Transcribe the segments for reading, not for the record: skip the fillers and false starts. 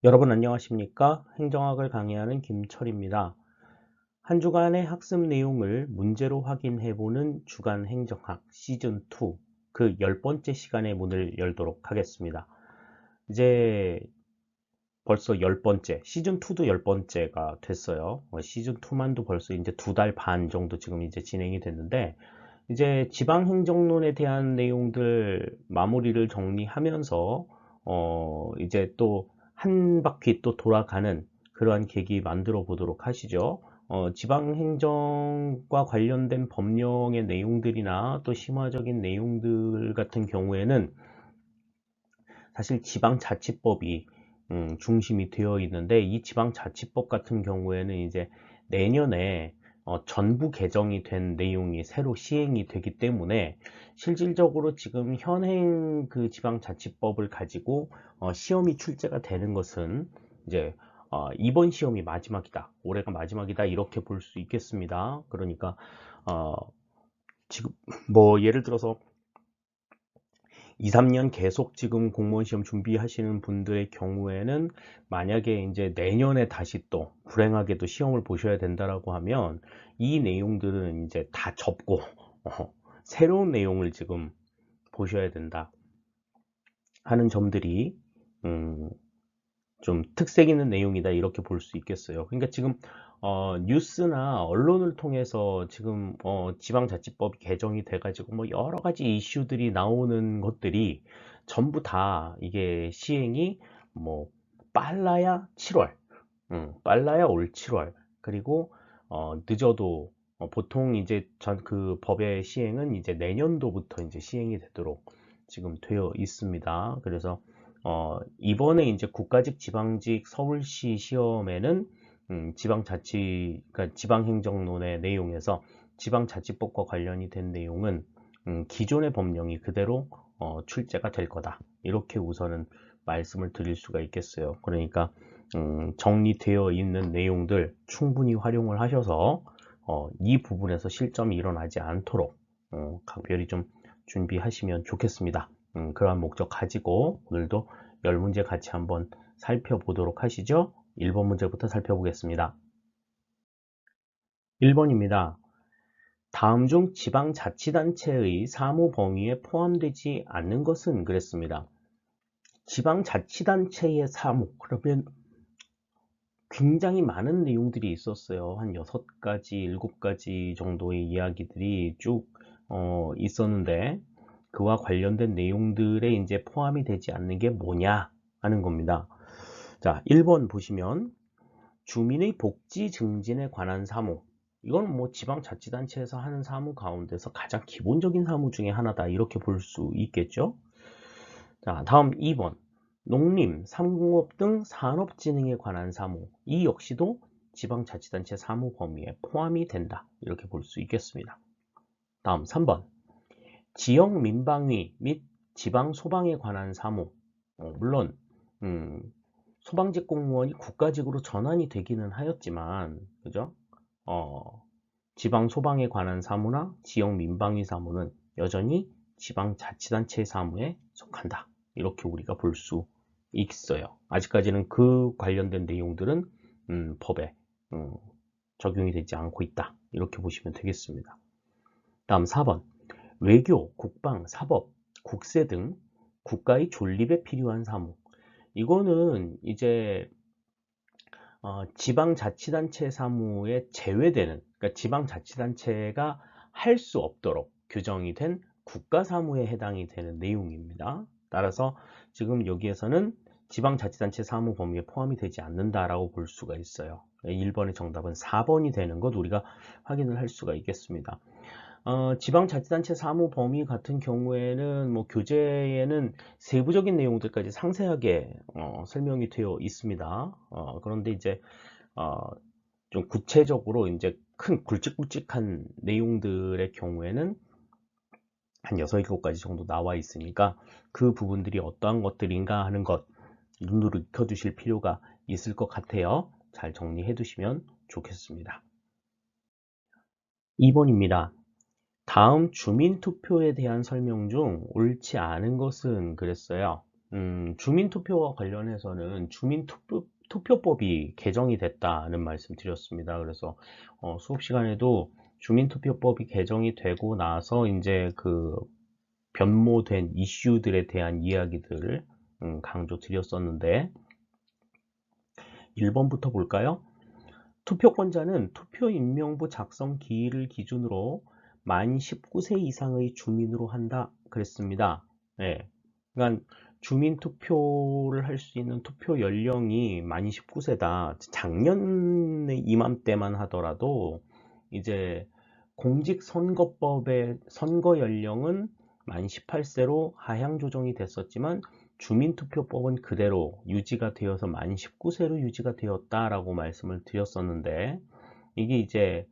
여러분 안녕하십니까? 행정학을 강의하는 김철입니다. 한 주간의 학습 내용을 문제로 확인해보는 주간 행정학 시즌2 그 10번째 시간의 문을 열도록 하겠습니다. 이제 벌써 10번째, 시즌2도 10번째가 됐어요. 시즌2만도 벌써 이제 2달 반 정도 지금 이제 진행이 됐는데, 이제 지방행정론에 대한 내용들 마무리를 정리하면서 이제 또 한 바퀴 또 돌아가는 그러한 계기 만들어 보도록 하시죠. 지방행정과 관련된 법령의 내용들이나 또 심화적인 내용들 같은 경우에는 사실 지방자치법이 중심이 되어 있는데, 이 지방자치법 같은 경우에는 이제 내년에 전부 개정이 된 내용이 새로 시행이 되기 때문에 실질적으로 지금 현행 그 지방자치법을 가지고 시험이 출제가 되는 것은 이제 이번 시험이 마지막이다, 올해가 마지막이다, 이렇게 볼 수 있겠습니다. 그러니까 어, 지금 뭐 예를 들어서 2, 3년 계속 지금 공무원 시험 준비하시는 분들의 경우에는 만약에 이제 내년에 다시 또 불행하게도 시험을 보셔야 된다라고 하면 이 내용들은 이제 다 접고 새로운 내용을 지금 보셔야 된다 하는 점들이 음, 좀 특색 있는 내용이다, 이렇게 볼 수 있겠어요. 그러니까 지금 뉴스나 언론을 통해서 지금 지방자치법이 개정이 돼가지고 뭐 여러 가지 이슈들이 나오는 것들이 전부 다 이게 시행이 뭐 빨라야 7월, 빨라야 올 7월, 그리고 늦어도 보통 이제 그 법의 시행은 이제 내년도부터 이제 시행이 되도록 지금 되어 있습니다. 그래서 이번에 이제 국가직, 지방직, 서울시 시험에는 그러니까 지방행정론의 내용에서 지방자치법과 관련이 된 내용은 기존의 법령이 그대로 출제가 될 거다, 이렇게 우선은 말씀을 드릴 수가 있겠어요. 그러니까 정리되어 있는 내용들 충분히 활용을 하셔서 이 부분에서 실점이 일어나지 않도록 각별히 좀 준비하시면 좋겠습니다. 그러한 목적 가지고 오늘도 10문제 같이 한번 살펴보도록 하시죠. 1번 문제부터 살펴보겠습니다. 1번입니다. 다음 중 지방자치단체의 사무 범위에 포함되지 않는 것은, 그랬습니다. 지방자치단체의 사무, 그러면 굉장히 많은 내용들이 있었어요. 한 6가지, 7가지 정도의 이야기들이 쭉 있었는데, 그와 관련된 내용들에 이제 포함이 되지 않는 게 뭐냐 하는 겁니다. 자, 1번 보시면 주민의 복지 증진에 관한 사무. 이건 뭐 지방자치단체에서 하는 사무 가운데서 가장 기본적인 사무 중에 하나다, 이렇게 볼 수 있겠죠. 자, 다음 2번. 농림, 삼공업 등 산업진흥에 관한 사무. 이 역시도 지방자치단체 사무 범위에 포함이 된다, 이렇게 볼 수 있겠습니다. 다음 3번. 지역 민방위 및 지방소방에 관한 사무. 물론 소방직 공무원이 국가직으로 전환이 되기는 하였지만, 그죠? 지방소방에 관한 사무나 지역 민방위 사무는 여전히 지방자치단체 사무에 속한다, 이렇게 우리가 볼 수 있어요. 아직까지는 그 관련된 내용들은 법에 적용이 되지 않고 있다, 이렇게 보시면 되겠습니다. 다음 4번. 외교, 국방, 사법, 국세 등 국가의 존립에 필요한 사무. 이거는 이제 지방자치단체 사무에 제외되는, 그러니까 지방자치단체가 할 수 없도록 규정이 된 국가사무에 해당이 되는 내용입니다. 따라서 지금 여기에서는 지방자치단체 사무 범위에 포함이 되지 않는다라고 볼 수가 있어요. 1번의 정답은 4번이 되는 것 우리가 확인을 할 수가 있겠습니다. 지방자치단체 사무 범위 같은 경우에는 뭐 교재에는 세부적인 내용들까지 상세하게 설명이 되어 있습니다. 그런데 이제 어, 좀 구체적으로 이제 큰 굵직굵직한 내용들의 경우에는 한 6, 7가지 정도 나와 있으니까 그 부분들이 어떠한 것들인가 하는 것 눈으로 익혀두실 필요가 있을 것 같아요. 잘 정리해 두시면 좋겠습니다. 2번입니다. 다음 주민투표에 대한 설명 중 옳지 않은 것은, 그랬어요. 주민투표와 관련해서는 주민투표법이 개정이 됐다는 말씀 드렸습니다. 그래서 수업 시간에도 주민투표법이 개정이 되고 나서 이제 그 변모된 이슈들에 대한 이야기들을 강조 드렸었는데 1번부터 볼까요? 투표권자는 투표임명부 작성 기일을 기준으로 만 19세 이상의 주민으로 한다 그랬습니다. 네. 그러니까 주민투표를 할 수 있는 투표 연령이 만 19세다. 작년에 이맘때만 하더라도 이제 공직선거법의 선거 연령은 만 18세로 하향 조정이 됐었지만 주민투표법은 그대로 유지가 되어서 만 19세로 유지가 되었다라고 말씀을 드렸었는데 이게 이제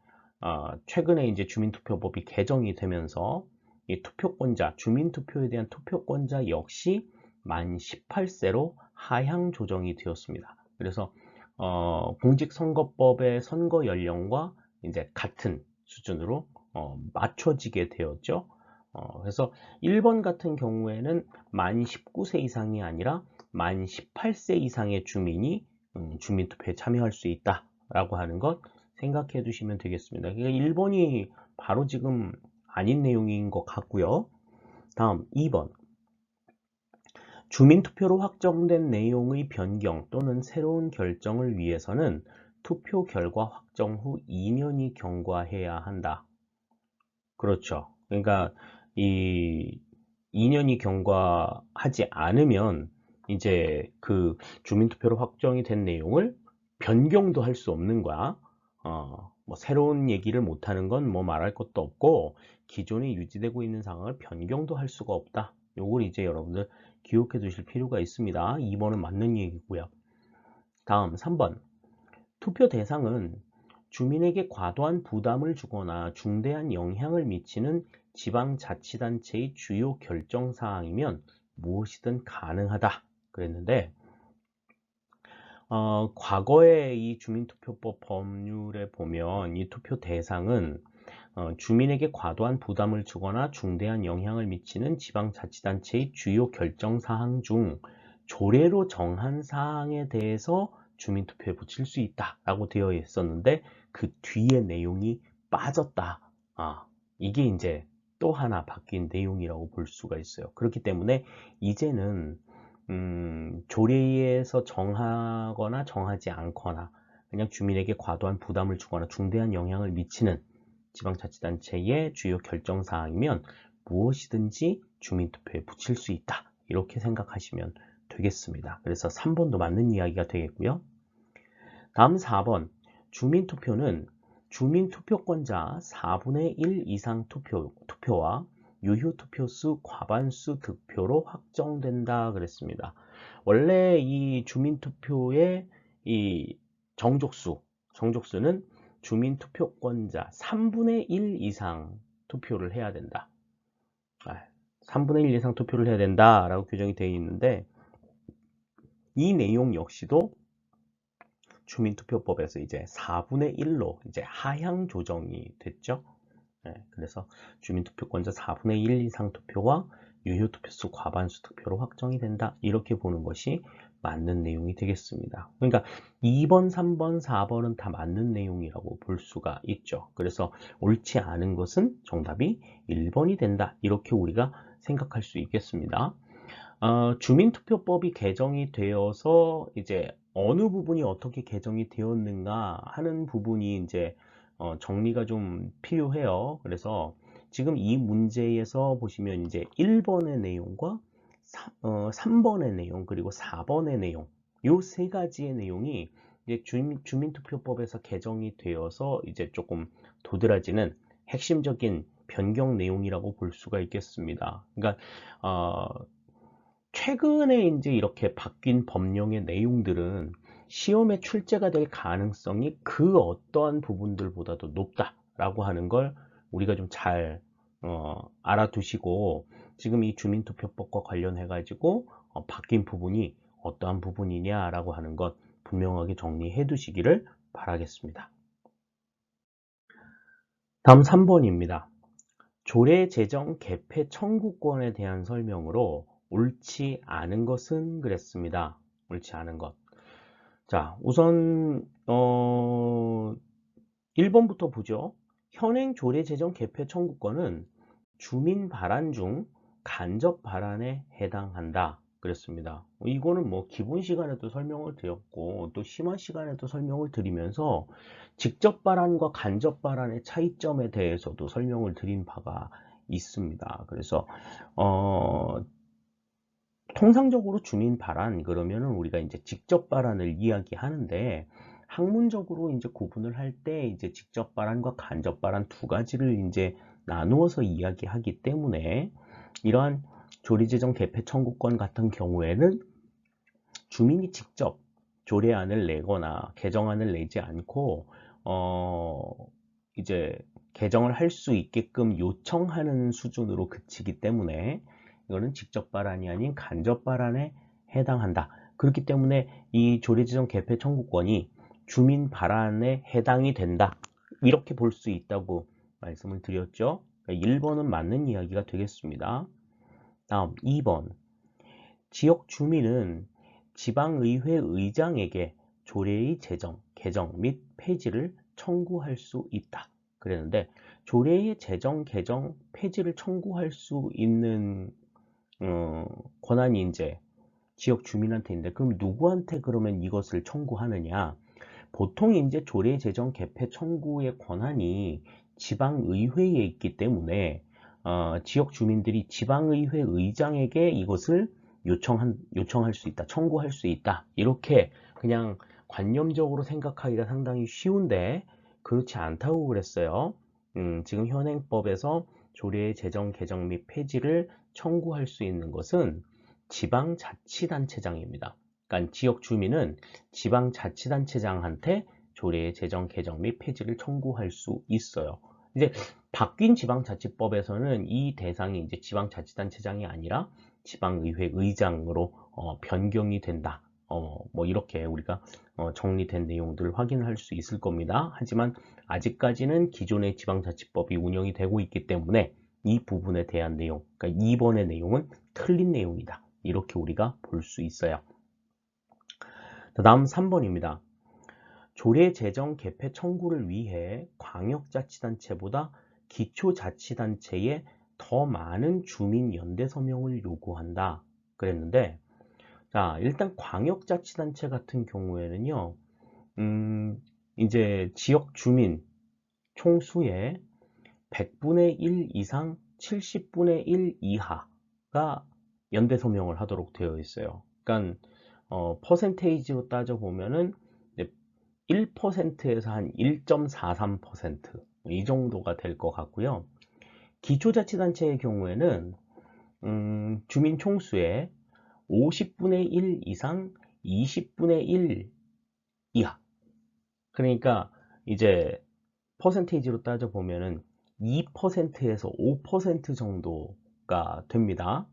최근에 이제 주민투표법이 개정이 되면서 이 투표권자, 주민투표에 대한 투표권자 역시 만 18세로 하향 조정이 되었습니다. 그래서 공직선거법의 선거 연령과 이제 같은 수준으로 맞춰지게 되었죠. 그래서 1번 같은 경우에는 만 19세 이상이 아니라 만 18세 이상의 주민이 주민투표에 참여할 수 있다라고 하는 것 생각해 두시면 되겠습니다. 그러니까 1번이 바로 지금 아닌 내용인 것 같고요. 다음 2번. 주민투표로 확정된 내용의 변경 또는 새로운 결정을 위해서는 투표 결과 확정 후 2년이 경과해야 한다. 그렇죠. 그러니까 이 2년이 경과하지 않으면 이제 그 주민투표로 확정이 된 내용을 변경도 할 수 없는 거야. 뭐 새로운 얘기를 못하는 건 뭐 말할 것도 없고 기존에 유지되고 있는 상황을 변경도 할 수가 없다. 요걸 이제 여러분들 기억해 두실 필요가 있습니다. 2번은 맞는 얘기고요. 다음 3번. 투표 대상은 주민에게 과도한 부담을 주거나 중대한 영향을 미치는 지방자치단체의 주요 결정사항이면 무엇이든 가능하다 그랬는데 과거의 이 주민투표법 법률에 보면 이 투표 대상은 주민에게 과도한 부담을 주거나 중대한 영향을 미치는 지방자치단체의 주요 결정사항 중 조례로 정한 사항에 대해서 주민투표에 붙일 수 있다라고 되어 있었는데 그 뒤에 내용이 빠졌다. 이게 이제 또 하나 바뀐 내용이라고 볼 수가 있어요. 그렇기 때문에 이제는 조례에서 정하거나 정하지 않거나 그냥 주민에게 과도한 부담을 주거나 중대한 영향을 미치는 지방자치단체의 주요 결정사항이면 무엇이든지 주민투표에 붙일 수 있다. 이렇게 생각하시면 되겠습니다. 그래서 3번도 맞는 이야기가 되겠고요. 다음 4번. 주민투표는 주민투표권자 4분의 1 이상 투표와 유효투표수 과반수 득표로 확정된다 그랬습니다. 원래 이 주민투표의 이 정족수는 주민투표권자 3분의 1 이상 투표를 해야 된다. 3분의 1 이상 투표를 해야 된다라고 규정이 되어 있는데 이 내용 역시도 주민투표법에서 이제 4분의 1로 이제 하향 조정이 됐죠. 그래서 주민투표권자 4분의 1 이상 투표와 유효투표수 과반수 투표로 확정이 된다. 이렇게 보는 것이 맞는 내용이 되겠습니다. 그러니까 2번, 3번, 4번은 다 맞는 내용이라고 볼 수가 있죠. 그래서 옳지 않은 것은 정답이 1번이 된다. 이렇게 우리가 생각할 수 있겠습니다. 주민투표법이 개정이 되어서 이제 어느 부분이 어떻게 개정이 되었는가 하는 부분이 이제 정리가 좀 필요해요. 그래서 지금 이 문제에서 보시면 이제 1번의 내용과 3번의 내용 그리고 4번의 내용 요 세 가지의 내용이 이제 주민투표법에서 개정이 되어서 이제 조금 도드라지는 핵심적인 변경 내용이라고 볼 수가 있겠습니다. 그러니까 최근에 이제 이렇게 바뀐 법령의 내용들은 시험에 출제가 될 가능성이 그 어떠한 부분들보다도 높다라고 하는 걸 우리가 좀 잘 알아두시고 지금 이 주민투표법과 관련해 가지고 바뀐 부분이 어떠한 부분이냐라고 하는 것 분명하게 정리해 두시기를 바라겠습니다. 다음 3번입니다. 조례 제정 개폐 청구권에 대한 설명으로 옳지 않은 것은 그랬습니다. 옳지 않은 것. 자, 우선 1번부터 보죠. 현행 조례제정 개표 청구권은 주민 발안 중 간접 발안에 해당한다. 그랬습니다. 이거는 뭐 기본 시간에도 설명을 드렸고 또 심화 시간에도 설명을 드리면서 직접 발안과 간접 발안의 차이점에 대해서도 설명을 드린 바가 있습니다. 그래서 통상적으로 주민 발안 그러면은 우리가 이제 직접 발안을 이야기하는데 학문적으로 이제 구분을 할 때 이제 직접 발안과 간접 발안 두 가지를 이제 나누어서 이야기하기 때문에 이러한 조례제정 개폐 청구권 같은 경우에는 주민이 직접 조례안을 내거나 개정안을 내지 않고 이제 개정을 할 수 있게끔 요청하는 수준으로 그치기 때문에 이거는 직접 발안이 아닌 간접 발안에 해당한다. 그렇기 때문에 이 조례지정 개폐 청구권이 주민 발안에 해당이 된다. 이렇게 볼 수 있다고 말씀을 드렸죠. 1번은 맞는 이야기가 되겠습니다. 다음 2번. 지역 주민은 지방의회 의장에게 조례의 제정, 개정 및 폐지를 청구할 수 있다. 그랬는데 조례의 제정, 개정, 폐지를 청구할 수 있는 권한이 이제 지역 주민한테 있는데 그럼 누구한테 그러면 이것을 청구하느냐? 보통 이제 조례 제정 개폐 청구의 권한이 지방의회에 있기 때문에 지역 주민들이 지방의회 의장에게 이것을 요청할 수 있다, 청구할 수 있다. 이렇게 그냥 관념적으로 생각하기가 상당히 쉬운데 그렇지 않다고 그랬어요. 지금 현행법에서 조례의 제정, 개정 및 폐지를 청구할 수 있는 것은 지방자치단체장입니다. 그러니까 지역 주민은 지방자치단체장한테 조례의 제정, 개정 및 폐지를 청구할 수 있어요. 이제 바뀐 지방자치법에서는 이 대상이 이제 지방자치단체장이 아니라 지방의회 의장으로 변경이 된다. 뭐 이렇게 우리가 정리된 내용들을 확인할 수 있을 겁니다. 하지만 아직까지는 기존의 지방자치법이 운영이 되고 있기 때문에 이 부분에 대한 내용, 그러니까 2번의 내용은 틀린 내용이다. 이렇게 우리가 볼 수 있어요. 다음 3번입니다. 조례 제정 개폐 청구를 위해 광역자치단체보다 기초자치단체에 더 많은 주민연대 서명을 요구한다. 그랬는데, 자, 일단 광역자치단체 같은 경우에는요, 이제 지역 주민 총수의 100분의 1 이상 70분의 1 이하가 연대 서명을 하도록 되어 있어요. 그러니까 퍼센테이지로 따져보면은 1%에서 한 1.43%이 정도가 될 것 같고요. 기초자치단체의 경우에는 주민 총수의 50분의 1 이상 20분의 1 이하. 그러니까 이제 퍼센테이지로 따져보면은 2%에서 5% 정도가 됩니다.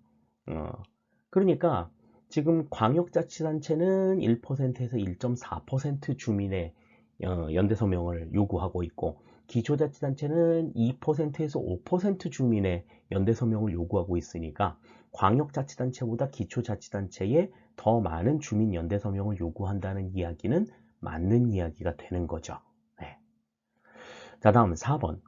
그러니까 지금 광역자치단체는 1%에서 1.4% 주민의 연대 서명을 요구하고 있고 기초자치단체는 2%에서 5% 주민의 연대 서명을 요구하고 있으니까 광역자치단체보다 기초자치단체에 더 많은 주민 연대 서명을 요구한다는 이야기는 맞는 이야기가 되는 거죠. 네. 자, 다음 4번.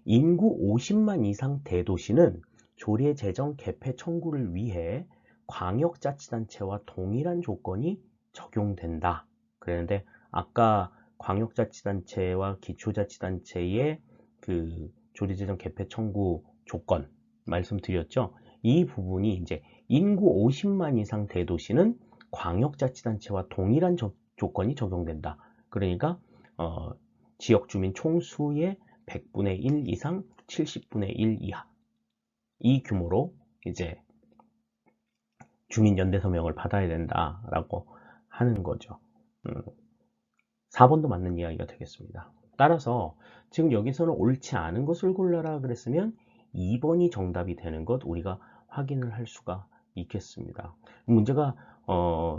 인구 50만 이상 대도시는 조례 제정 개폐 청구를 위해 광역자치단체와 동일한 조건이 적용된다. 그랬는데 아까 광역자치단체와 기초자치단체의 그 조례 제정 개폐 청구 조건 말씀드렸죠. 이 부분이 이제 인구 50만 이상 대도시는 광역자치단체와 동일한 조건이 적용된다. 그러니까 지역 주민 총수의 100분의 1 이상 70분의 1 이하 이 규모로 이제 주민연대 서명을 받아야 된다라고 하는 거죠. 4번도 맞는 이야기가 되겠습니다. 따라서 지금 여기서는 옳지 않은 것을 골라라 그랬으면 2번이 정답이 되는 것 우리가 확인을 할 수가 있겠습니다. 문제가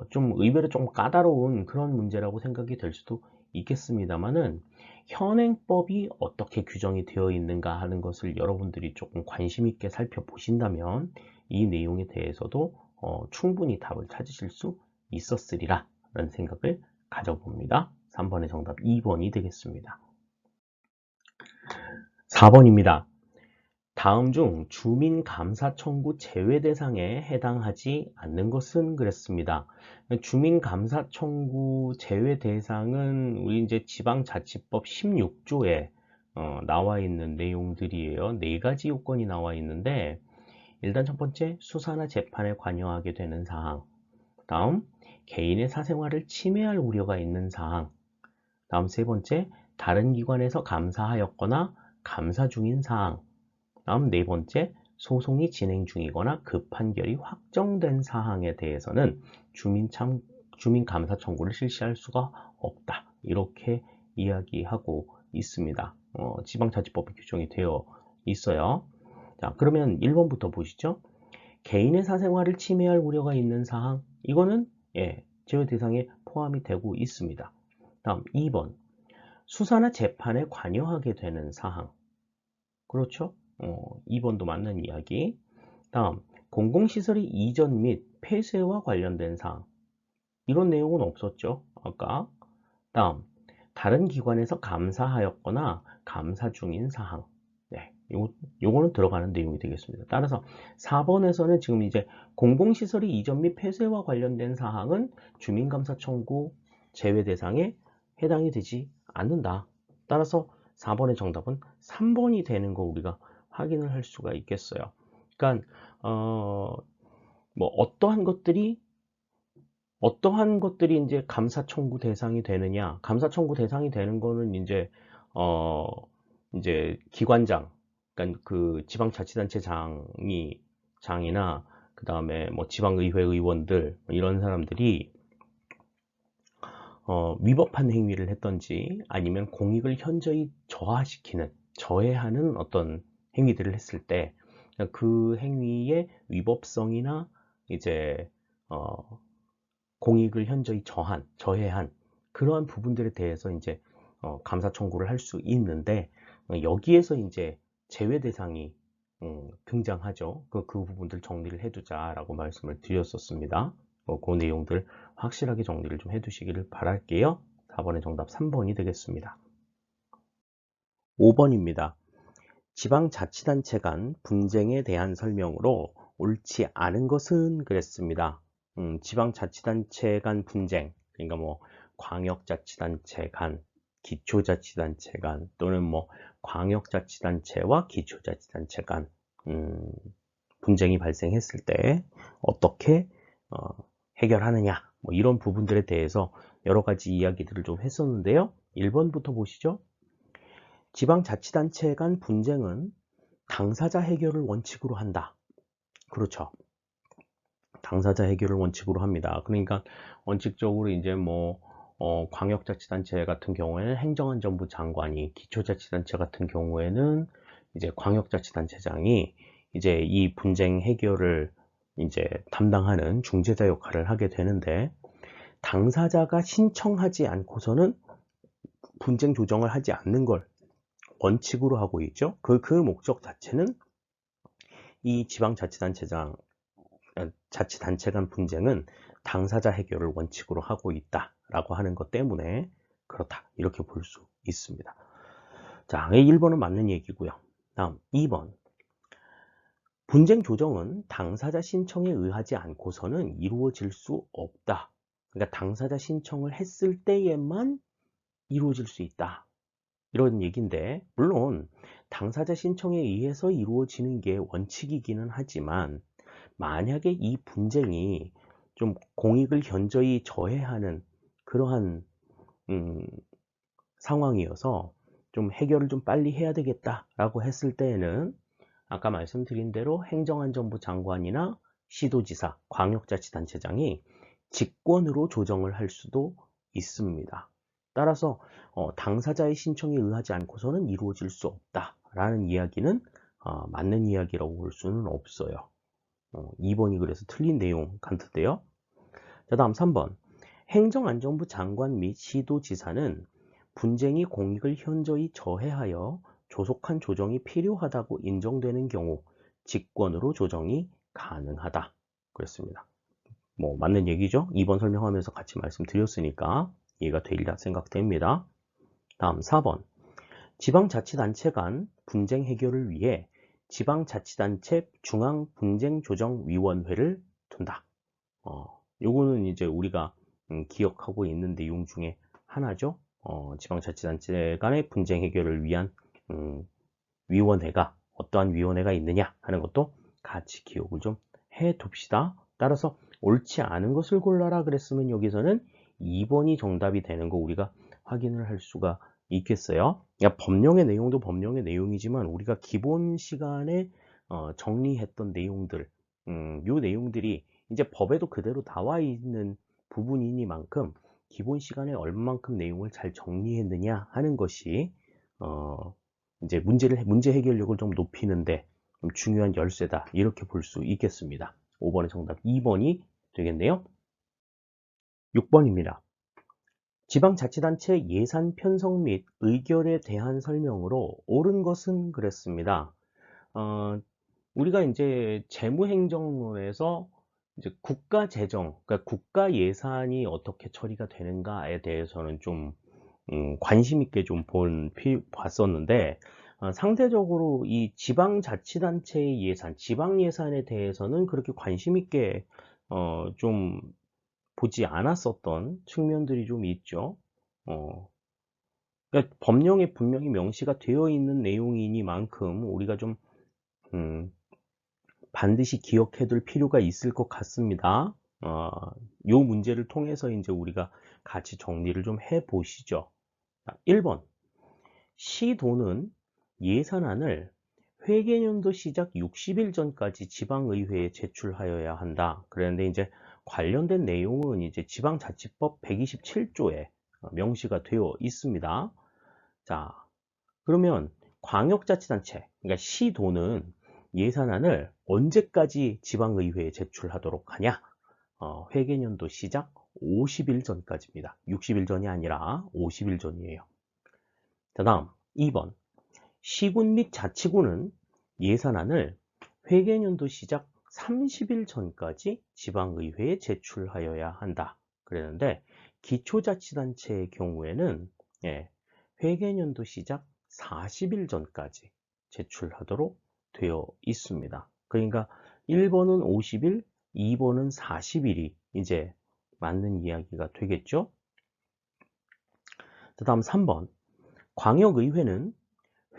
좀 의외로 좀 까다로운 그런 문제라고 생각이 될 수도 있겠습니다만은 현행법이 어떻게 규정이 되어 있는가 하는 것을 여러분들이 조금 관심 있게 살펴보신다면 이 내용에 대해서도 충분히 답을 찾으실 수 있었으리라 라는 생각을 가져봅니다. 3번의 정답 2번이 되겠습니다. 4번입니다. 다음 중 주민감사 청구 제외 대상에 해당하지 않는 것은 그랬습니다. 주민감사 청구 제외 대상은 우리 이제 지방자치법 16조에 나와 있는 내용들이에요. 4가지 요건이 나와 있는데, 일단 첫 번째, 수사나 재판에 관여하게 되는 사항. 다음, 개인의 사생활을 침해할 우려가 있는 사항. 다음 세 번째, 다른 기관에서 감사하였거나 감사 중인 사항. 다음 네 번째, 소송이 진행 중이거나 그 판결이 확정된 사항에 대해서는 주민감사 청구를 실시할 수가 없다. 이렇게 이야기하고 있습니다. 지방자치법에 규정이 되어 있어요. 자, 그러면 1번부터 보시죠. 개인의 사생활을 침해할 우려가 있는 사항, 이거는 제외 대상에 포함이 되고 있습니다. 다음 2번, 수사나 재판에 관여하게 되는 사항. 그렇죠? 2번도 맞는 이야기. 다음, 공공시설의 이전 및 폐쇄와 관련된 사항. 이런 내용은 없었죠, 아까. 다음, 다른 기관에서 감사하였거나 감사 중인 사항. 네, 요거는 들어가는 내용이 되겠습니다. 따라서 4번에서는 지금 이제 공공시설의 이전 및 폐쇄와 관련된 사항은 주민감사 청구 제외 대상에 해당이 되지 않는다. 따라서 4번의 정답은 3번이 되는 거 우리가 확인을 할 수가 있겠어요. 그러니까 뭐 어떠한 것들이 이제 감사 청구 대상이 되느냐? 감사 청구 대상이 되는 거는 이제 기관장, 그러니까 그 지방자치단체장이나 그 다음에 뭐 지방의회 의원들 이런 사람들이 위법한 행위를 했던지 아니면 공익을 현저히 저해하는 어떤 행위들을 했을 때 그 행위의 위법성이나 이제 공익을 현저히 저해한 그러한 부분들에 대해서 이제 감사 청구를 할 수 있는데 여기에서 이제 제외 대상이 등장하죠. 그 부분들 정리를 해두자라고 말씀을 드렸었습니다. 그 내용들 확실하게 정리를 좀 해두시기를 바랄게요. 4번의 정답 3번이 되겠습니다. 5번입니다. 지방자치단체 간 분쟁에 대한 설명으로 옳지 않은 것은 그랬습니다. 지방자치단체 간 분쟁, 그러니까 뭐 광역자치단체 간, 기초자치단체 간, 또는 뭐 광역자치단체와 기초자치단체 간 분쟁이 발생했을 때 어떻게 해결하느냐, 뭐 이런 부분들에 대해서 여러 가지 이야기들을 좀 했었는데요. 1번부터 보시죠. 지방자치단체 간 분쟁은 당사자 해결을 원칙으로 한다. 그렇죠. 당사자 해결을 원칙으로 합니다. 그러니까 원칙적으로 이제 뭐 광역자치단체 같은 경우에는 행정안전부 장관이, 기초자치단체 같은 경우에는 이제 광역자치단체장이 이제 이 분쟁 해결을 이제 담당하는 중재자 역할을 하게 되는데, 당사자가 신청하지 않고서는 분쟁 조정을 하지 않는 걸 원칙으로 하고 있죠. 그 목적 자체는 이 자치단체 간 분쟁은 당사자 해결을 원칙으로 하고 있다라고 하는 것 때문에 그렇다, 이렇게 볼 수 있습니다. 자, 1번은 맞는 얘기고요. 다음 2번. 분쟁 조정은 당사자 신청에 의하지 않고서는 이루어질 수 없다. 그러니까 당사자 신청을 했을 때에만 이루어질 수 있다, 이런 얘기인데, 물론 당사자 신청에 의해서 이루어지는 게 원칙이기는 하지만 만약에 이 분쟁이 좀 공익을 현저히 저해하는 그러한 상황이어서 좀 해결을 좀 빨리 해야 되겠다라고 했을 때에는 아까 말씀드린 대로 행정안전부 장관이나 시도지사, 광역자치단체장이 직권으로 조정을 할 수도 있습니다. 따라서 당사자의 신청에 의하지 않고서는 이루어질 수 없다라는 이야기는 맞는 이야기라고 볼 수는 없어요. 2번이 그래서 틀린 내용 같은데요. 자, 다음 3번. 행정안전부 장관 및 시도지사는 분쟁이 공익을 현저히 저해하여 조속한 조정이 필요하다고 인정되는 경우 직권으로 조정이 가능하다. 그렇습니다. 뭐 맞는 얘기죠? 2번 설명하면서 같이 말씀드렸으니까 이해가 되리라 생각됩니다. 다음 4번. 지방자치단체 간 분쟁 해결을 위해 지방자치단체 중앙분쟁조정위원회를 둔다. 요거는 이제 우리가 기억하고 있는 내용 중에 하나죠. 지방자치단체 간의 분쟁 해결을 위한 위원회가 어떠한 위원회가 있느냐 하는 것도 같이 기억을 좀 해 둡시다. 따라서 옳지 않은 것을 골라라 그랬으면 여기서는 2번이 정답이 되는 거 우리가 확인을 할 수가 있겠어요. 그러니까 법령의 내용도 법령의 내용이지만 우리가 기본 시간에 정리했던 내용들, 요 내용들이 이제 법에도 그대로 나와 있는 부분이니만큼 기본 시간에 얼마만큼 내용을 잘 정리했느냐 하는 것이 이제 문제 해결력을 좀 높이는데 좀 중요한 열쇠다. 이렇게 볼 수 있겠습니다. 5번의 정답 2번이 되겠네요. 6번입니다. 지방자치단체 예산 편성 및 의결에 대한 설명으로 옳은 것은 그랬습니다. 우리가 이제 재무행정론에서 이제 국가 재정, 그러니까 국가 예산이 어떻게 처리가 되는가에 대해서는 좀 관심 있게 좀 봤었는데 상대적으로 이 지방자치단체의 예산, 지방 예산에 대해서는 그렇게 관심 있게 좀 보지 않았었던 측면들이 좀 있죠. 그러니까 법령에 분명히 명시가 되어 있는 내용이니만큼 우리가 좀 반드시 기억해 둘 필요가 있을 것 같습니다. 요 문제를 통해서 이제 우리가 같이 정리를 좀 해 보시죠. 1번. 시도는 예산안을 회계연도 시작 60일 전까지 지방의회에 제출하여야 한다. 그런데 이제 관련된 내용은 이제 지방자치법 127조에 명시가 되어 있습니다. 자, 그러면 광역자치단체, 그러니까 시도는 예산안을 언제까지 지방의회에 제출하도록 하냐? 회계연도 시작 50일 전까지입니다. 60일 전이 아니라 50일 전이에요. 자, 다음 2번. 시군 및 자치구는 예산안을 회계연도 시작 30일 전까지 지방의회에 제출하여야 한다. 그랬는데 기초자치단체의 경우에는 회계연도 시작 40일 전까지 제출하도록 되어 있습니다. 그러니까 1번은 50일, 2번은 40일이 이제 맞는 이야기가 되겠죠. 그 다음 3번. 광역의회는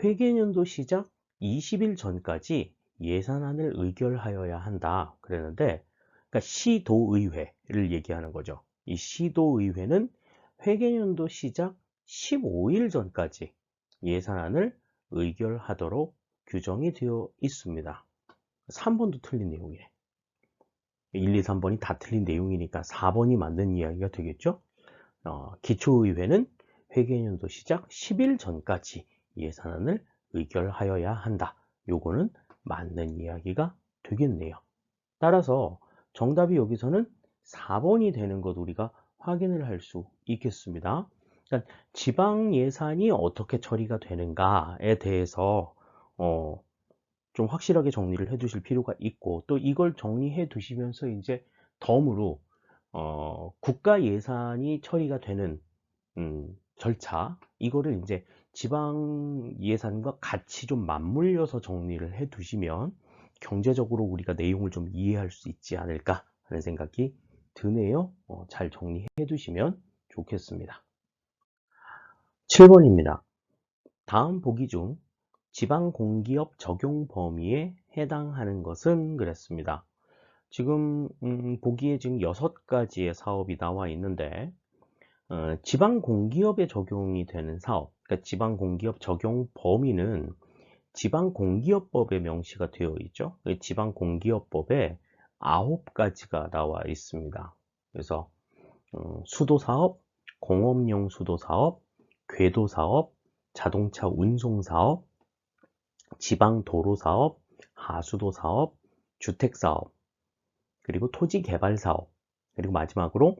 회계연도 시작 20일 전까지 예산안을 의결하여야 한다. 그랬는데 그러니까 시도의회를 얘기하는 거죠. 이 시도의회는 회계연도 시작 15일 전까지 예산안을 의결하도록 규정이 되어 있습니다. 3번도 틀린 내용이에요. 1, 2, 3번이 다 틀린 내용이니까 4번이 맞는 이야기가 되겠죠. 기초의회는 회계연도 시작 10일 전까지 예산안을 의결하여야 한다. 요거는 맞는 이야기가 되겠네요. 따라서 정답이 여기서는 4번이 되는 것 우리가 확인을 할 수 있겠습니다. 그러니까 지방 예산이 어떻게 처리가 되는가에 대해서 좀 확실하게 정리를 해 두실 필요가 있고 또 이걸 정리해 두시면서 이제 덤으로 국가 예산이 처리가 되는 절차 이거를 이제 지방 예산과 같이 좀 맞물려서 정리를 해 두시면 경제적으로 우리가 내용을 좀 이해할 수 있지 않을까 하는 생각이 드네요. 잘 정리해 두시면 좋겠습니다. 7번입니다. 다음 보기 중 지방공기업 적용 범위에 해당하는 것은 그랬습니다. 지금 보기에 지금 6가지의 사업이 나와 있는데 지방공기업에 적용이 되는 사업, 그러니까 지방공기업 적용 범위는 지방공기업법에 명시가 되어 있죠. 지방공기업법에 9가지가 나와 있습니다. 그래서 수도사업, 공업용 수도사업, 궤도사업, 자동차 운송사업, 지방도로사업, 하수도사업, 주택사업, 그리고 토지개발사업, 그리고 마지막으로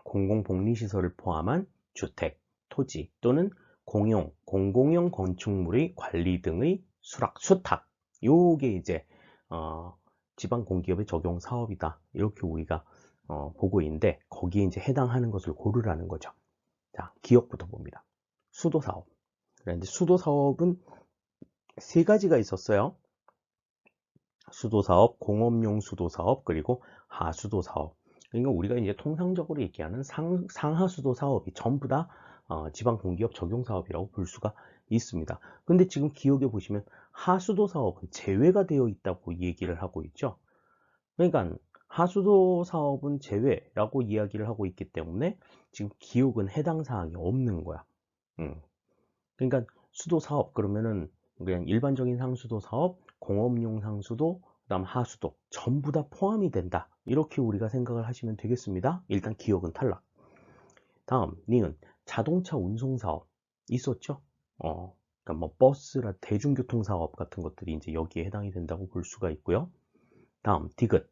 공공복리시설을 포함한 주택, 토지 또는 공공용 건축물의 관리 등의 수탁 요게 이제 지방공기업의 적용 사업이다. 이렇게 우리가 보고 있는데 거기에 이제 해당하는 것을 고르라는 거죠. 자, 기업부터 봅니다. 수도사업. 그런데 수도사업은 세 가지가 있었어요. 수도사업, 공업용 수도사업, 그리고 하수도사업. 그러니까 우리가 이제 통상적으로 얘기하는 상하수도 사업이 전부 다 지방공기업 적용사업이라고 볼 수가 있습니다. 근데 지금 기억에 보시면 하수도 사업은 제외가 되어 있다고 얘기를 하고 있죠. 그러니까 하수도 사업은 제외라고 이야기를 하고 있기 때문에 지금 기억은 해당 사항이 없는 거야. 그러니까 수도 사업 그러면은 그냥 일반적인 상수도 사업, 공업용 상수도, 그다음 하수도 전부 다 포함이 된다. 이렇게 우리가 생각을 하시면 되겠습니다. 일단 기억은 탈락. 다음 니은 자동차 운송 사업 있었죠? 그러니까 뭐 버스라 대중교통 사업 같은 것들이 이제 여기에 해당이 된다고 볼 수가 있고요. 다음 디귿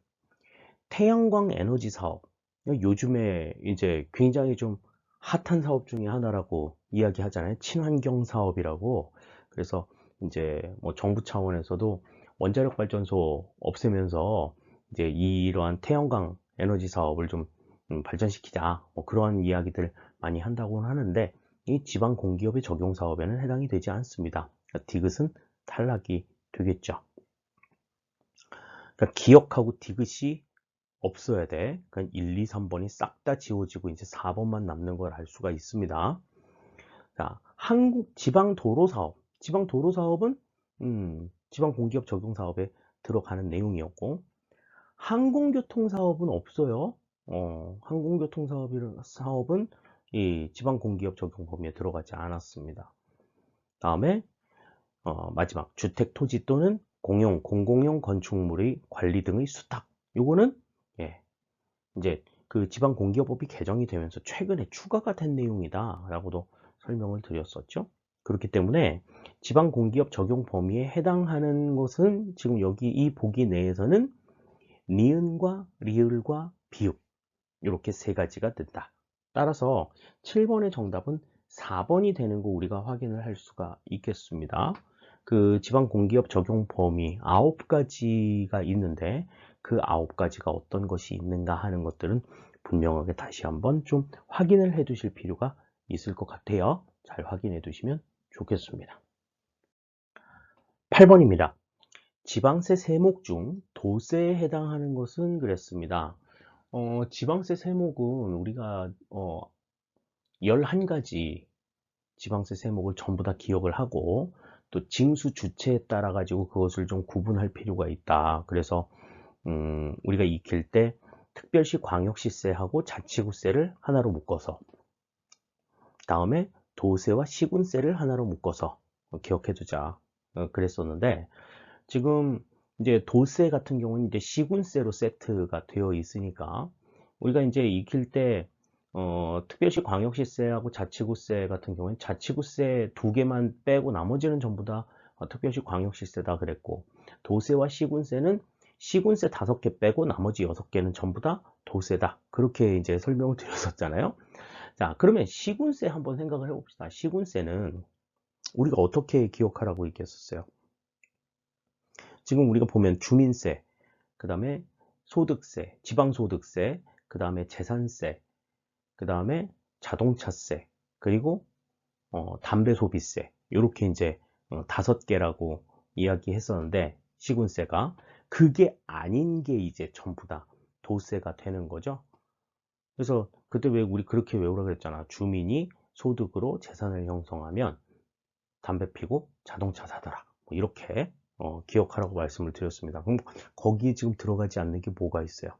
태양광 에너지 사업. 요즘에 이제 굉장히 좀 핫한 사업 중에 하나라고 이야기하잖아요. 친환경 사업이라고. 그래서 이제 뭐 정부 차원에서도 원자력 발전소 없애면서 이제 이러한 태양광 에너지 사업을 좀 발전시키자. 뭐 그러한 이야기들 많이 한다고는 하는데 이 지방 공기업의 적용 사업에는 해당이 되지 않습니다. 그러니까 디귿은 탈락이 되겠죠. 그러니까 기억하고 디귿이 없어야 돼. 그러니까 1, 2, 3번이 싹 다 지워지고 이제 4번만 남는 걸 알 수가 있습니다. 자, 한국 지방 도로 사업. 지방 도로 사업은 지방 공기업 적용 사업에 들어가는 내용이었고 항공교통 사업은 없어요. 항공교통 사업은 이 지방 공기업 적용 범위에 들어가지 않았습니다. 다음에 마지막 주택 토지 또는 공공용 건축물의 관리 등의 수탁. 요거는 예, 이제 그 지방공기업법이 개정이 되면서 최근에 추가가 된 내용이다 라고도 설명을 드렸었죠. 그렇기 때문에 지방공기업 적용 범위에 해당하는 것은 지금 여기 이 보기 내에서는 니은과 리을과 비읍 이렇게 세 가지가 된다. 따라서 7번의 정답은 4번이 되는 거 우리가 확인을 할 수가 있겠습니다. 그 지방공기업 적용 범위 9가지가 있는데 그 9가지가 어떤 것이 있는가 하는 것들은 분명하게 다시 한번 좀 확인을 해 두실 필요가 있을 것 같아요. 잘 확인해 두시면 좋겠습니다. 8번입니다. 지방세 세목 중 도세에 해당하는 것은 그랬습니다. 지방세 세목은 우리가 11가지 지방세 세목을 전부 다 기억을 하고 또 징수 주체에 따라 가지고 그것을 좀 구분할 필요가 있다. 그래서 우리가 익힐 때 특별시 광역시세하고 자치구세를 하나로 묶어서 다음에 도세와 시군세를 하나로 묶어서 기억해 두자 그랬었는데 지금 이제 도세 같은 경우는 이제 시군세로 세트가 되어 있으니까 우리가 이제 익힐 때 특별시 광역시세하고 자치구세 같은 경우는 자치구세 2개만 빼고 나머지는 전부 다 특별시 광역시세다 그랬고 도세와 시군세는 시군세 5개 빼고 나머지 6개는 전부 다 도세다 그렇게 이제 설명을 드렸었잖아요. 자, 그러면 시군세 한번 생각을 해봅시다. 시군세는 우리가 어떻게 기억하라고 얘기했었어요? 지금 우리가 보면 주민세, 그 다음에 소득세, 지방소득세, 그 다음에 재산세, 그 다음에 자동차세, 그리고 담배소비세 이렇게 이제 5개라고 이야기했었는데 시군세가 그게 아닌 게 이제 전부 다 도세가 되는 거죠. 그래서 그때 왜 우리 그렇게 외우라 그랬잖아. 주민이 소득으로 재산을 형성하면 담배 피고 자동차 사더라. 뭐 이렇게 기억하라고 말씀을 드렸습니다. 그럼 거기에 지금 들어가지 않는 게 뭐가 있어요?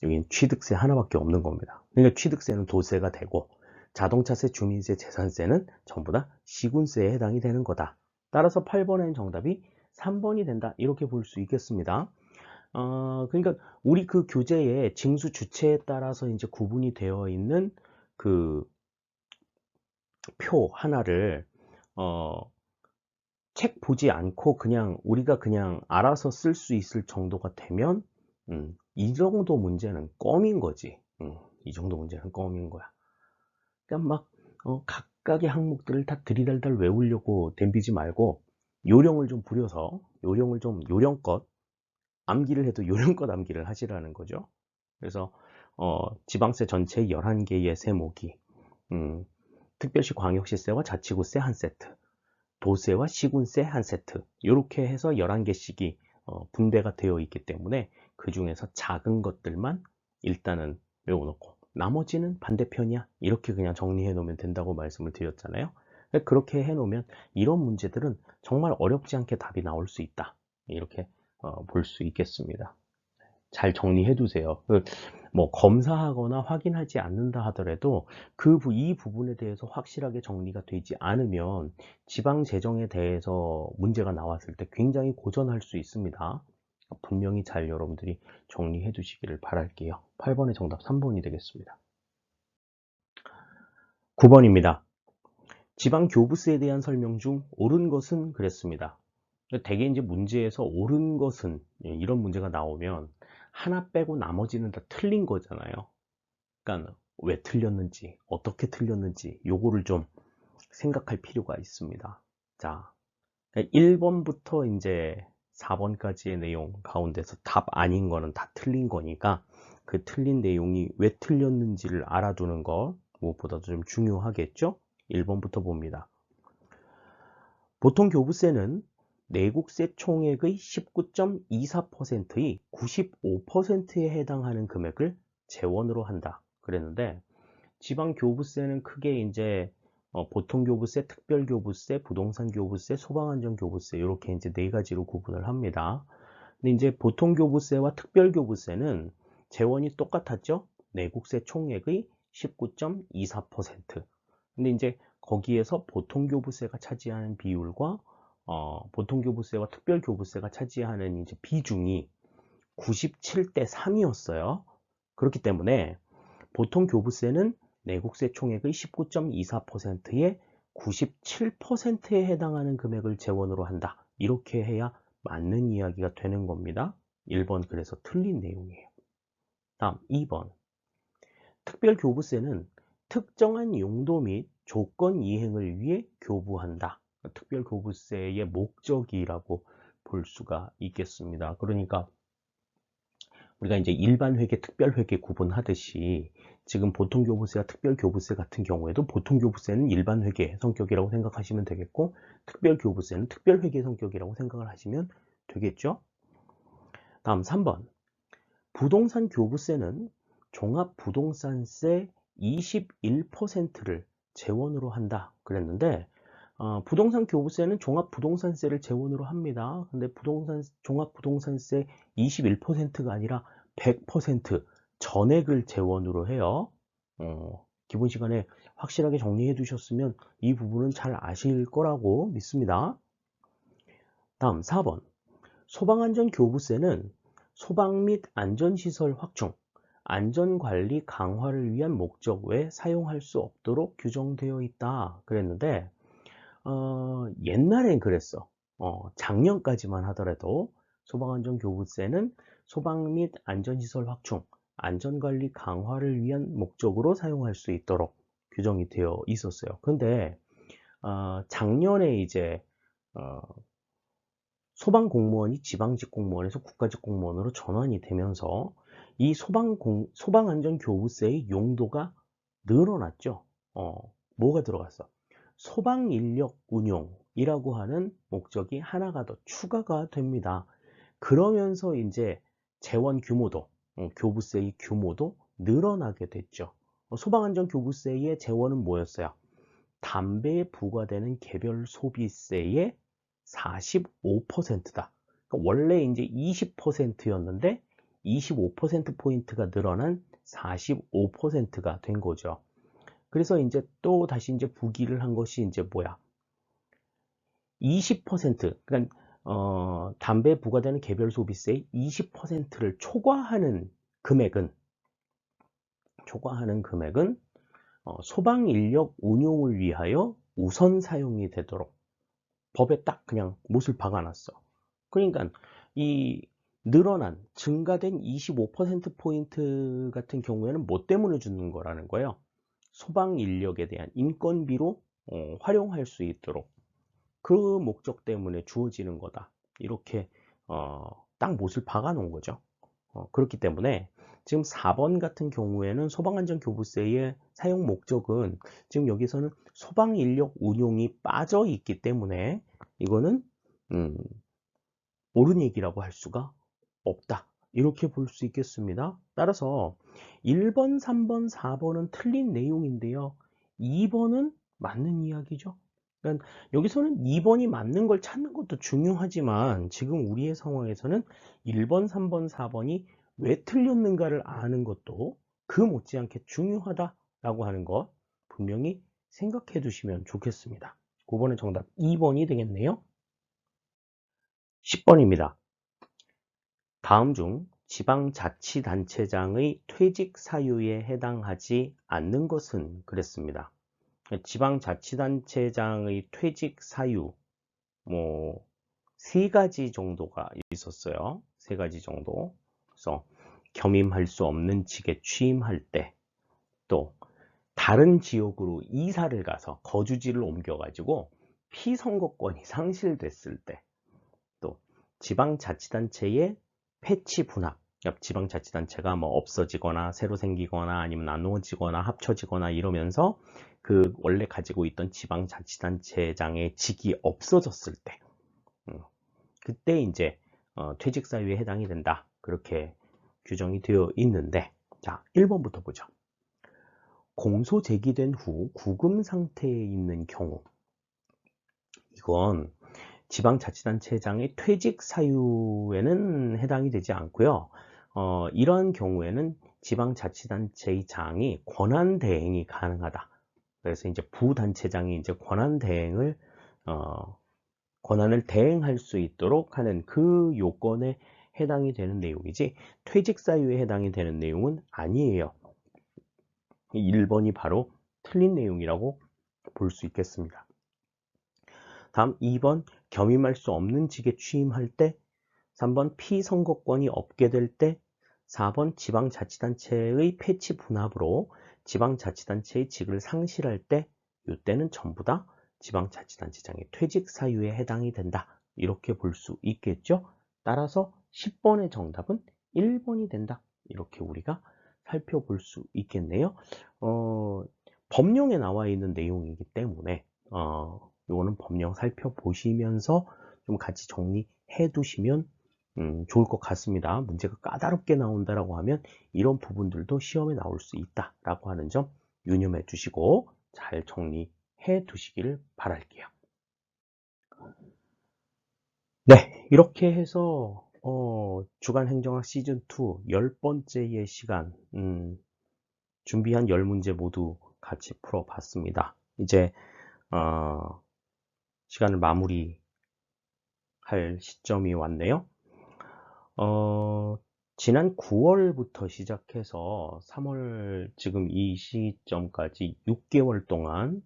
여기는 취득세 하나밖에 없는 겁니다. 그러니까 취득세는 도세가 되고 자동차세, 주민세, 재산세는 전부 다 시군세에 해당이 되는 거다. 따라서 8번의 정답이 3번이 된다. 이렇게 볼 수 있겠습니다. 그러니까 우리 그 교재에 징수 주체에 따라서 이제 구분이 되어 있는 그 표 하나를 책 보지 않고 그냥 우리가 그냥 알아서 쓸 수 있을 정도가 되면 이 정도 문제는 껌인 거지. 이 정도 문제는 껌인 거야. 그러니까 막 각각의 항목들을 다 들이달달 외우려고 덤비지 말고 요령을 좀 부려서 요령을 좀 요령껏 암기를 해도 요령껏 암기를 하시라는 거죠. 그래서 지방세 전체 11개의 세목이 특별시 광역시세와 자치구세 한 세트, 도세와 시군세 한 세트, 이렇게 해서 11개씩이 분배가 되어 있기 때문에 그 중에서 작은 것들만 일단은 외워놓고 나머지는 반대편이야, 이렇게 그냥 정리해 놓으면 된다고 말씀을 드렸잖아요. 그렇게 해 놓으면 이런 문제들은 정말 어렵지 않게 답이 나올 수 있다, 이렇게 볼 수 있겠습니다. 잘 정리해 두세요. 뭐 검사하거나 확인하지 않는다 하더라도 이 부분에 대해서 확실하게 정리가 되지 않으면 지방 재정에 대해서 문제가 나왔을 때 굉장히 고전할 수 있습니다. 분명히 잘 여러분들이 정리해 두시기를 바랄게요. 8번의 정답 3번이 되겠습니다. 9번입니다. 지방 교부세에 대한 설명 중 옳은 것은 그랬습니다. 대개 이제 문제에서 옳은 것은 이런 문제가 나오면 하나 빼고 나머지는 다 틀린 거잖아요. 그러니까 왜 틀렸는지, 어떻게 틀렸는지 요거를 좀 생각할 필요가 있습니다. 자, 1번부터 이제 4번까지의 내용 가운데서 답 아닌 거는 다 틀린 거니까 그 틀린 내용이 왜 틀렸는지를 알아두는 것 무엇보다도 좀 중요하겠죠? 1번부터 봅니다. 보통 교부세는 내국세 총액의 19.24%의 95%에 해당하는 금액을 재원으로 한다 그랬는데, 지방교부세는 크게 이제 보통교부세, 특별교부세, 부동산교부세, 소방안전교부세 이렇게 이제 네 가지로 구분을 합니다. 근데 이제 보통교부세와 특별교부세는 재원이 똑같았죠? 내국세 총액의 19.24%. 근데 이제 거기에서 보통교부세가 차지하는 비율과 보통교부세와 특별교부세가 차지하는 이제 비중이 97대 3이었어요. 그렇기 때문에 보통교부세는 내국세 총액의 19.24%에 97%에 해당하는 금액을 재원으로 한다. 이렇게 해야 맞는 이야기가 되는 겁니다. 1번 그래서 틀린 내용이에요. 다음 2번. 특별교부세는 특정한 용도 및 조건 이행을 위해 교부한다. 특별교부세의 목적이라고 볼 수가 있겠습니다. 그러니까 우리가 이제 일반회계, 특별회계 구분하듯이 지금 보통교부세와 특별교부세 같은 경우에도 보통교부세는 일반회계 성격이라고 생각하시면 되겠고, 특별교부세는 특별회계 성격이라고 생각을 하시면 되겠죠. 다음 3번. 부동산 교부세는 종합부동산세 21%를 재원으로 한다 그랬는데, 부동산 교부세는 종합부동산세를 재원으로 합니다. 근데 종합부동산세 21%가 아니라 100% 전액을 재원으로 해요. 기본 시간에 확실하게 정리해 두셨으면 이 부분은 잘 아실 거라고 믿습니다. 다음 4번. 소방안전교부세는 소방 및 안전시설 확충, 안전관리 강화를 위한 목적 외에 사용할 수 없도록 규정되어 있다 그랬는데, 옛날엔 그랬어. 작년까지만 하더라도 소방안전교부세는 소방 및 안전시설 확충, 안전관리 강화를 위한 목적으로 사용할 수 있도록 규정이 되어 있었어요. 근데 작년에 이제 소방공무원이 지방직 공무원에서 국가직 공무원으로 전환이 되면서 이 소방안전교부세의 용도가 늘어났죠. 뭐가 들어갔어? 소방인력 운용이라고 하는 목적이 하나가 더 추가가 됩니다. 그러면서 이제 재원 규모도, 교부세의 규모도 늘어나게 됐죠. 소방안전교부세의 재원은 뭐였어요? 담배에 부과되는 개별 소비세의 45%다. 그러니까 원래 이제 20%였는데 25%포인트가 늘어난 45%가 된 거죠. 그래서 이제 또 다시 이제 부기를 한 것이 이제 뭐야? 20%, 그러니까 담배에 부과되는 개별 소비세의 20%를 초과하는 금액은 소방 인력 운용을 위하여 우선 사용이 되도록 법에 딱 그냥 못을 박아놨어. 그러니까 이 늘어난 증가된 25%포인트 같은 경우에는 뭐 때문에 주는 거라는 거예요? 소방 인력에 대한 인건비로 활용할 수 있도록 그 목적 때문에 주어지는 거다. 이렇게 딱 못을 박아 놓은 거죠. 그렇기 때문에 지금 4번 같은 경우에는 소방안전교부세의 사용 목적은 지금 여기서는 소방인력 운용이 빠져 있기 때문에 이거는 옳은 얘기라고 할 수가 없다. 이렇게 볼 수 있겠습니다. 따라서 1번, 3번, 4번은 틀린 내용인데요. 2번은 맞는 이야기죠. 그러니까 여기서는 2번이 맞는 걸 찾는 것도 중요하지만 지금 우리의 상황에서는 1번, 3번, 4번이 왜 틀렸는가를 아는 것도 그 못지않게 중요하다라고 하는 것 분명히 생각해 두시면 좋겠습니다. 9번의 정답 2번이 되겠네요. 10번입니다. 다음 중 지방자치단체장의 퇴직 사유에 해당하지 않는 것은 그랬습니다. 지방자치단체장의 퇴직 사유 뭐 세 가지 정도가 있었어요. 세 가지 정도. 그래서 겸임할 수 없는 직에 취임할 때, 또 다른 지역으로 이사를 가서 거주지를 옮겨가지고 피선거권이 상실됐을 때, 또 지방자치단체의 폐치 분합, 지방자치단체가 뭐 없어지거나 새로 생기거나 아니면 나누어지거나 합쳐지거나 이러면서 그 원래 가지고 있던 지방자치단체장의 직이 없어졌을 때, 그때 이제 퇴직 사유에 해당이 된다. 그렇게 규정이 되어 있는데, 자, 1번부터 보죠. 공소 제기된 후 구금 상태에 있는 경우, 이건 지방자치단체장의 퇴직 사유에는 해당이 되지 않고요. 이러한 경우에는 지방자치단체의 장이 권한 대행이 가능하다. 그래서 이제 부단체장이 이제 권한을 대행할 수 있도록 하는 그 요건에 해당이 되는 내용이지 퇴직 사유에 해당이 되는 내용은 아니에요. 1번이 바로 틀린 내용이라고 볼 수 있겠습니다. 다음 2번 겸임할 수 없는 직에 취임할 때, 3번 피선거권이 없게 될 때, 4번 지방자치단체의 폐치 분합으로 지방자치단체의 직을 상실할 때, 이때는 전부 다 지방자치단체장의 퇴직 사유에 해당이 된다. 이렇게 볼 수 있겠죠. 따라서 10번의 정답은 1번이 된다. 이렇게 우리가 살펴볼 수 있겠네요. 법령에 나와 있는 내용이기 때문에 이거는 법령 살펴보시면서 좀 같이 정리해 두시면 좋을 것 같습니다. 문제가 까다롭게 나온다라고 하면 이런 부분들도 시험에 나올 수 있다라고 하는 점 유념해 두시고 잘 정리해 두시기를 바랄게요. 네, 이렇게 해서 주간행정학 시즌2 10번째의 시간 준비한 10문제 모두 같이 풀어봤습니다. 이제 시간을 마무리할 시점이 왔네요. 지난 9월부터 시작해서 3월 지금 이 시점까지 6개월 동안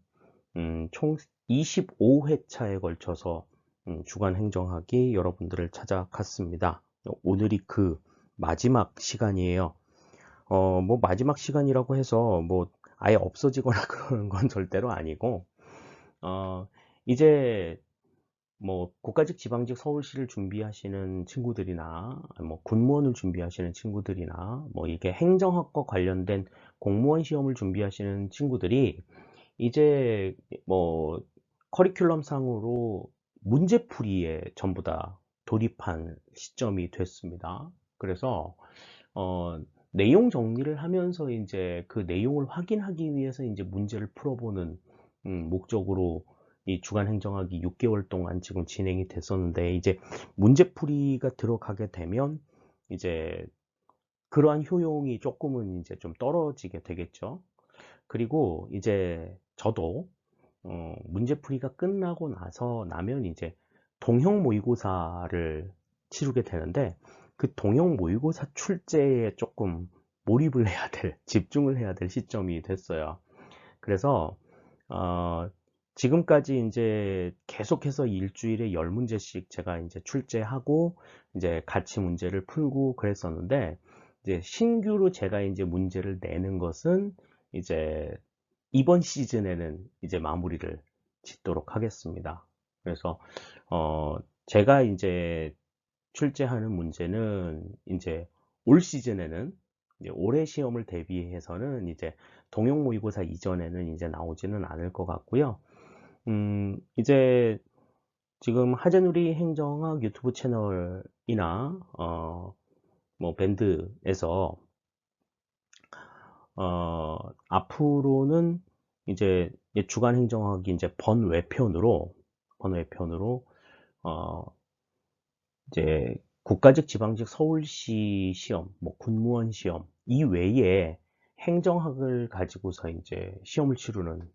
총 25회차에 걸쳐서 주간 행정학이 여러분들을 찾아갔습니다. 오늘이 그 마지막 시간이에요. 뭐 마지막 시간이라고 해서 뭐 아예 없어지거나 그러는 건 절대로 아니고 이제 뭐 국가직 지방직 서울시를 준비하시는 친구들이나 뭐 군무원을 준비하시는 친구들이나 뭐 이게 행정학과 관련된 공무원 시험을 준비하시는 친구들이 이제 뭐 커리큘럼 상으로 문제풀이에 전부 다 돌입한 시점이 됐습니다. 그래서 내용 정리를 하면서 이제 그 내용을 확인하기 위해서 이제 문제를 풀어보는 목적으로 이 주간 행정학이 6개월 동안 지금 진행이 됐었는데, 이제 문제풀이가 들어가게 되면 이제 그러한 효용이 조금은 이제 좀 떨어지게 되겠죠. 그리고 이제 저도 문제풀이가 끝나고 나면 이제 동형 모의고사를 치르게 되는데, 그 동형 모의고사 출제에 조금 몰입을 해야 될, 집중을 해야 될 시점이 됐어요. 그래서 지금까지 이제 계속해서 일주일에 10문제씩 제가 이제 출제하고 이제 같이 문제를 풀고 그랬었는데, 이제 신규로 제가 이제 문제를 내는 것은 이제 이번 시즌에는 이제 마무리를 짓도록 하겠습니다. 그래서 제가 이제 출제하는 문제는 이제 올 시즌에는 이제 올해 시험을 대비해서는 이제 동형 모의고사 이전에는 이제 나오지는 않을 것 같고요. 이제 지금 하재누리 행정학 유튜브 채널이나 뭐 밴드에서 앞으로는 이제 주간 행정학이 이제 번외편으로 이제 국가직, 지방직, 서울시 시험, 뭐 군무원 시험 이외에 행정학을 가지고서 이제 시험을 치르는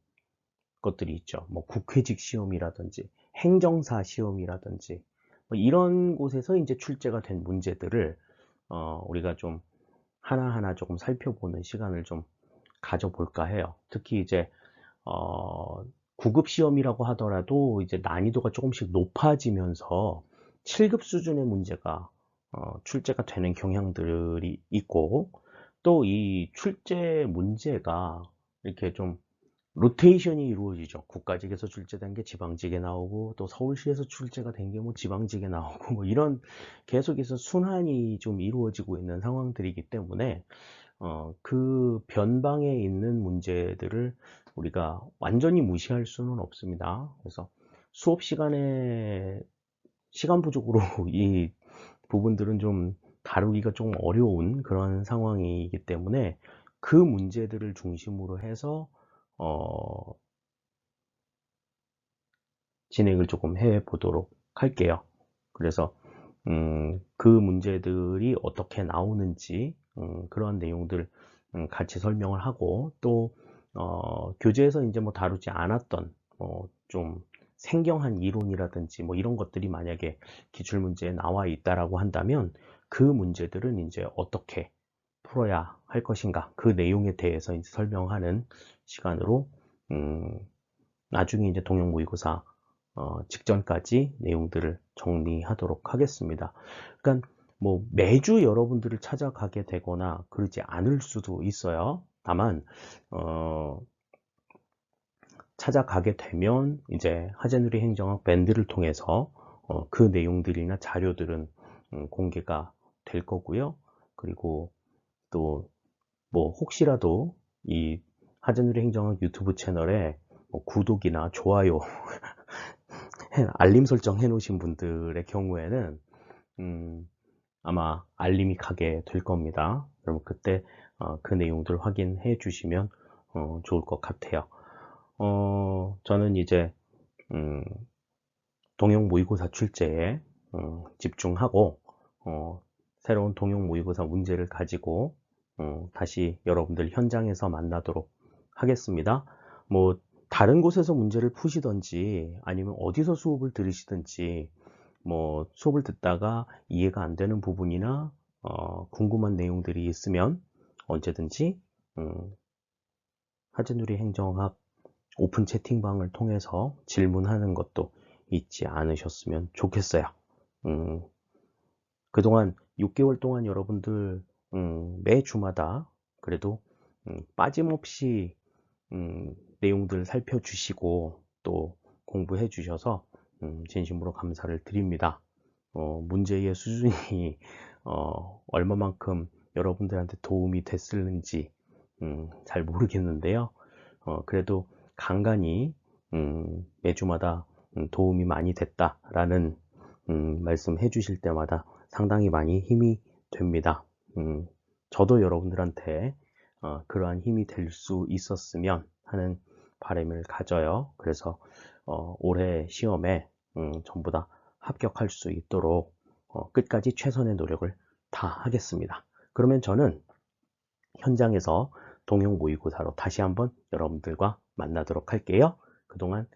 것들이 있죠. 뭐 국회직 시험이라든지 행정사 시험이라든지 뭐 이런 곳에서 이제 출제가 된 문제들을 우리가 좀 하나하나 조금 살펴보는 시간을 좀 가져볼까 해요. 특히 이제 9급 시험이라고 하더라도 이제 난이도가 조금씩 높아지면서 7급 수준의 문제가 출제가 되는 경향들이 있고, 또 이 출제 문제가 이렇게 좀 로테이션이 이루어지죠. 국가직에서 출제된 게 지방직에 나오고, 또 서울시에서 출제가 된 게 뭐 지방직에 나오고, 뭐 이런 계속해서 순환이 좀 이루어지고 있는 상황들이기 때문에 그 변방에 있는 문제들을 우리가 완전히 무시할 수는 없습니다. 그래서 수업 시간에 시간 부족으로 이 부분들은 좀 다루기가 좀 어려운 그런 상황이기 때문에 그 문제들을 중심으로 해서 진행을 조금 해 보도록 할게요. 그래서 그 문제들이 어떻게 나오는지 그런 내용들 같이 설명을 하고, 또 교재에서 이제 뭐 다루지 않았던 좀 생경한 이론이라든지 뭐 이런 것들이 만약에 기출문제에 나와 있다라고 한다면 그 문제들은 이제 어떻게 풀어야 할 것인가, 그 내용에 대해서 이제 설명하는 시간으로 나중에 이제 동형 모의고사 직전까지 내용들을 정리하도록 하겠습니다. 그러니까 뭐 매주 여러분들을 찾아가게 되거나 그러지 않을 수도 있어요. 다만 찾아가게 되면 이제 하재누리 행정학 밴드를 통해서 그 내용들이나 자료들은 공개가 될 거고요. 그리고 또 뭐 혹시라도 이 하재누리 행정학 유튜브 채널에 뭐 구독이나 좋아요 알림 설정 해 놓으신 분들의 경우에는 아마 알림이 가게 될 겁니다. 그럼 그때 그 내용들 확인해 주시면 좋을 것 같아요. 저는 이제 동형 모의고사 출제에 집중하고 새로운 동형 모의고사 문제를 가지고 다시 여러분들 현장에서 만나도록 하겠습니다. 뭐 다른 곳에서 문제를 푸시던지 아니면 어디서 수업을 들으시든지 뭐 수업을 듣다가 이해가 안 되는 부분이나 궁금한 내용들이 있으면 언제든지 하재누리 행정학 오픈 채팅방을 통해서 질문하는 것도 잊지 않으셨으면 좋겠어요. 그동안 6개월 동안 여러분들 매주마다 그래도 빠짐없이 내용들 살펴주시고 또 공부해 주셔서 진심으로 감사를 드립니다. 문제의 수준이 얼마만큼 여러분들한테 도움이 됐을는지 잘 모르겠는데요. 그래도 간간히 매주마다 도움이 많이 됐다라는 말씀해 주실 때마다 상당히 많이 힘이 됩니다. 저도 여러분들한테 그러한 힘이 될 수 있었으면 하는 바람을 가져요. 그래서 올해 시험에 전부 다 합격할 수 있도록 끝까지 최선의 노력을 다 하겠습니다. 그러면 저는 현장에서 동형 모의고사로 다시 한번 여러분들과 만나도록 할게요. 그동안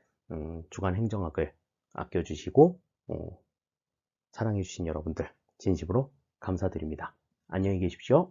주간 행정학을 아껴주시고 사랑해주신 여러분들 진심으로 감사드립니다. 안녕히 계십시오.